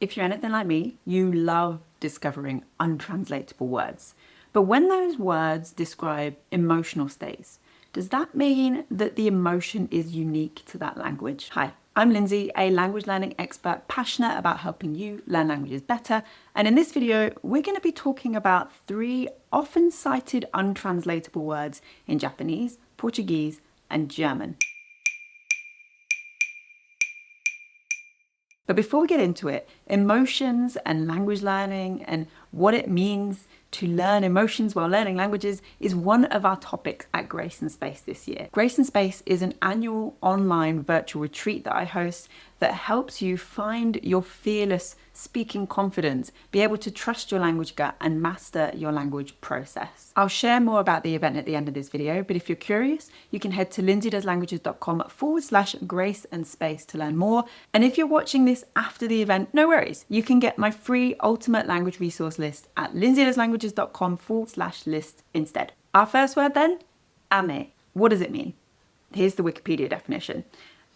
If you're anything like me, you love discovering untranslatable words. But when those words describe emotional states, does that mean that the emotion is unique to that language? Hi, I'm Lindsay, a language learning expert passionate about helping you learn languages better. And in this video, we're going to be talking about 3 often cited untranslatable words in Japanese, Portuguese, and German. But before we get into it, emotions and language learning and what it means to learn emotions while learning languages is one of our topics at Grace and Space this year. Grace and Space is an annual online virtual retreat that I host that helps you find your fearless speaking confidence, be able to trust your language gut and master your language process. I'll share more about the event at the end of this video, but if you're curious, you can head to lindsaydoeslanguages.com/grace and space to learn more. And if you're watching this after the event, no worries. You can get my free ultimate language resource list at lindsaydoeslanguages.com/list instead. Our first word then, Amae. What does it mean? Here's the Wikipedia definition.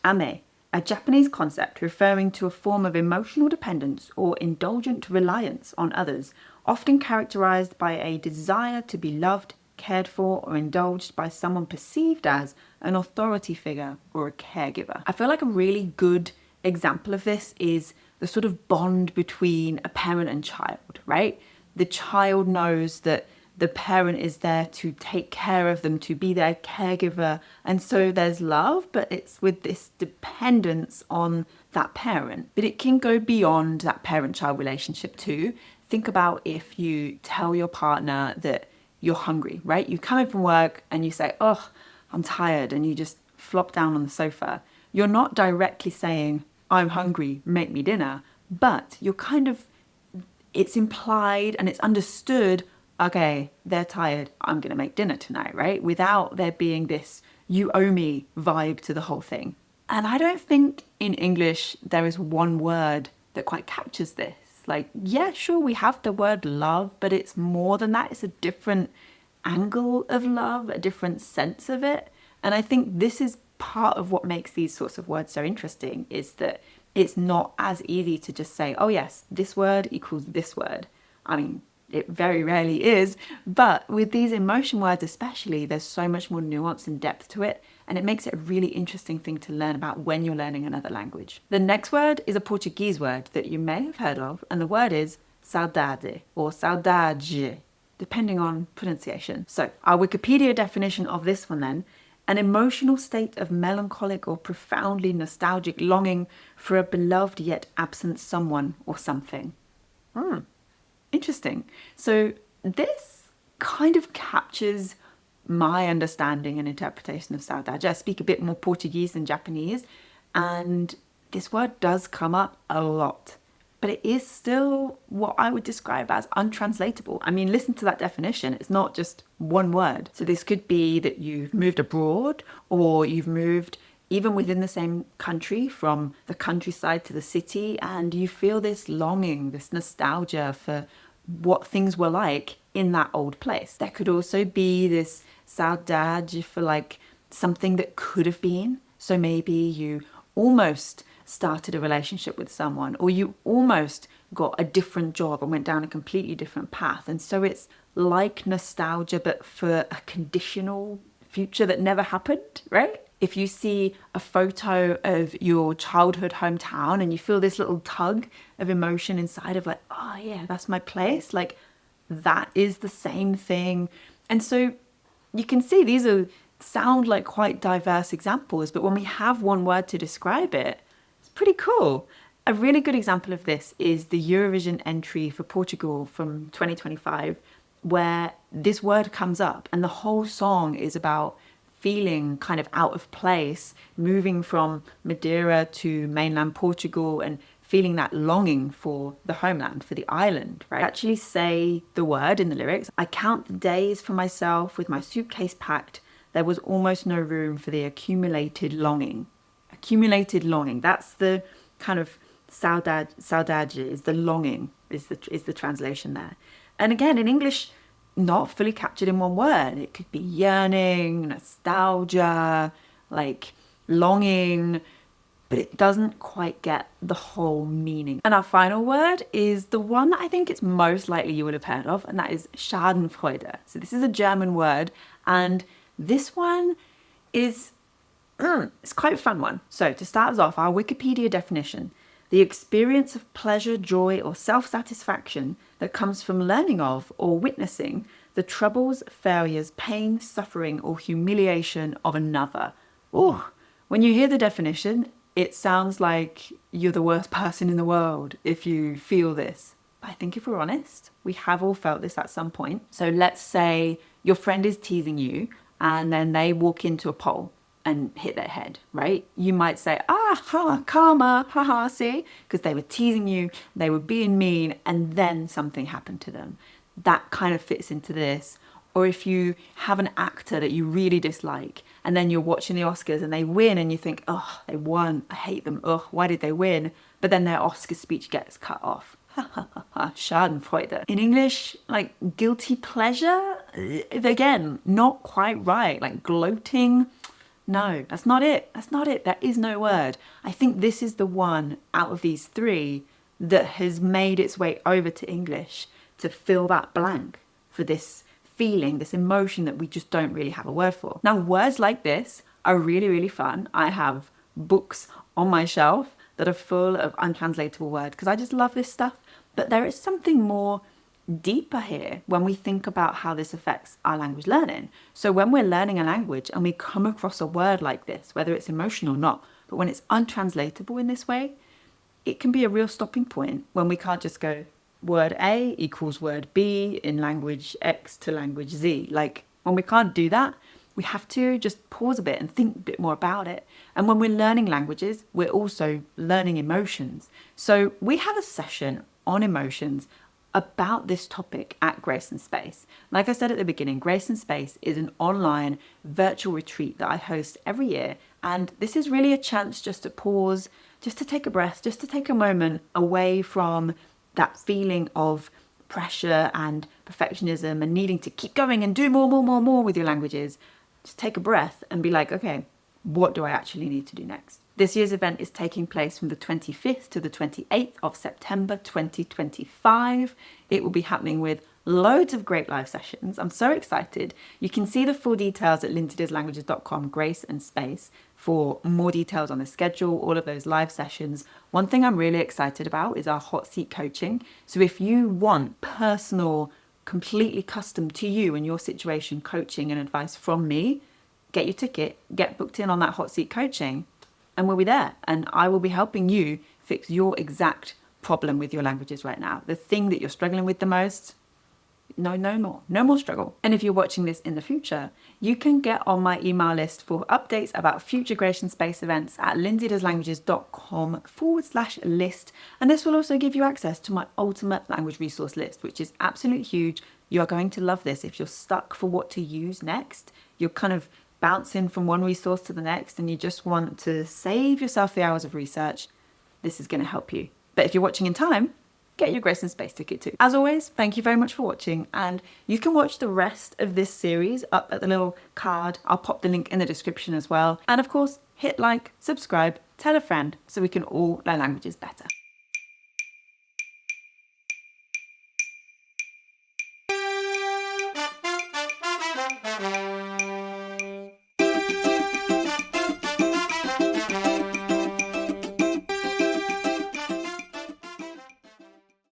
Amae, a Japanese concept referring to a form of emotional dependence or indulgent reliance on others, often characterized by a desire to be loved, cared for, or indulged by someone perceived as an authority figure or a caregiver. I feel like a really good example of this is the sort of bond between a parent and child, right? The child knows that the parent is there to take care of them, to be their caregiver. And so there's love, but it's with this dependence on that parent. But it can go beyond that parent-child relationship too. Think about if you tell your partner that you're hungry, right? You come in from work and you say, oh, I'm tired, and you just flop down on the sofa. You're not directly saying, I'm hungry, make me dinner, but you're it's implied and it's understood, okay, they're tired, I'm gonna make dinner tonight, right? Without there being this you owe me vibe to the whole thing. And I don't think in English there is one word that quite captures this. Like, yeah, sure, we have the word love, but it's more than that. It's a different angle of love, a different sense of it. And I think this is part of what makes these sorts of words so interesting, is that it's not as easy to just say, oh yes, this word equals this word. I mean, it very rarely is, but with these emotion words especially, there's so much more nuance and depth to it, and it makes it a really interesting thing to learn about when you're learning another language. The next word is a Portuguese word that you may have heard of, and the word is saudade or saudade, depending on pronunciation. So our Wikipedia definition of this one then, an emotional state of melancholic or profoundly nostalgic longing for a beloved yet absent someone or something. Interesting. So this kind of captures my understanding and interpretation of saudade. I speak a bit more Portuguese than Japanese, and this word does come up a lot, but it is still what I would describe as untranslatable. I mean, listen to that definition. It's not just one word. So this could be that you've moved abroad, or you've moved even within the same country, from the countryside to the city, and you feel this longing, this nostalgia for what things were like in that old place. There could also be this saudade for like something that could have been. So maybe you almost started a relationship with someone, or you almost got a different job and went down a completely different path. And so it's like nostalgia, but for a conditional future that never happened, right? If you see a photo of your childhood hometown and you feel this little tug of emotion inside of like, oh yeah, that's my place, like that is the same thing. And so you can see these sound like quite diverse examples, but when we have one word to describe it, it's pretty cool. A really good example of this is the Eurovision entry for Portugal from 2025, where this word comes up and the whole song is about feeling kind of out of place, moving from Madeira to mainland Portugal and feeling that longing for the homeland, for the island, right? Actually say the word in the lyrics. I count the days for myself with my suitcase packed. There was almost no room for the accumulated longing. Accumulated longing. That's the kind of saudade is the longing, is the translation there. And again, in English, not fully captured in one word. It could be yearning, nostalgia, like longing, but it doesn't quite get the whole meaning. And our final word is the one that I think it's most likely you would have heard of, and that is Schadenfreude. So this is a German word, and this one is, it's quite a fun one. So to start us off, our Wikipedia definition: the experience of pleasure, joy, or self-satisfaction that comes from learning of or witnessing the troubles, failures, pain, suffering, or humiliation of another. Oh, when you hear the definition, it sounds like you're the worst person in the world if you feel this. But I think if we're honest, we have all felt this at some point. So let's say your friend is teasing you and then they walk into a pole and hit their head, right? You might say, karma, haha, see? Because they were teasing you, they were being mean, and then something happened to them. That kind of fits into this. Or if you have an actor that you really dislike and then you're watching the Oscars and they win and you think, oh, they won, I hate them, ugh, why did they win? But then their Oscar speech gets cut off. Schadenfreude. In English, like guilty pleasure, again, not quite right. Like gloating, no, that's not it. That's not it. There is no word. I think this is the one out of these three that has made its way over to English to fill that blank for this feeling, this emotion that we just don't really have a word for. Now, words like this are really, really fun. I have books on my shelf that are full of untranslatable words because I just love this stuff. But there is something more deeper here when we think about how this affects our language learning. So when we're learning a language and we come across a word like this, whether it's emotional or not, but when it's untranslatable in this way, it can be a real stopping point when we can't just go word A equals word B in language X to language Z. Like when we can't do that, we have to just pause a bit and think a bit more about it. And when we're learning languages, we're also learning emotions. So we have a session on emotions about this topic at Grace and Space. Like I said at the beginning, Grace and Space is an online virtual retreat that I host every year. And this is really a chance just to pause, just to take a breath, just to take a moment away from that feeling of pressure and perfectionism and needing to keep going and do more with your languages. Just take a breath and be like, okay, what do I actually need to do next? This year's event is taking place from the 25th to the 28th of September 2025. It will be happening with loads of great live sessions. I'm so excited. You can see the full details at lindsaydoeslanguages.com, Grace and Space, for more details on the schedule, all of those live sessions. One thing I'm really excited about is our hot seat coaching. So if you want personal, completely custom to you and your situation coaching and advice from me, get your ticket, get booked in on that hot seat coaching, and we'll be there. And I will be helping you fix your exact problem with your languages right now. The thing that you're struggling with the most, no more struggle. And if you're watching this in the future, you can get on my email list for updates about future Grace and Space events at lindsaydoeslanguages.com/list. And this will also give you access to my ultimate language resource list, which is absolutely huge. You are going to love this. If you're stuck for what to use next, you're kind of bouncing from one resource to the next and you just want to save yourself the hours of research, this is going to help you. But if you're watching in time, get your Grace and Space ticket too. As always, thank you very much for watching, and you can watch the rest of this series up at the little card. I'll pop the link in the description as well. And of course, hit like, subscribe, tell a friend so we can all learn languages better.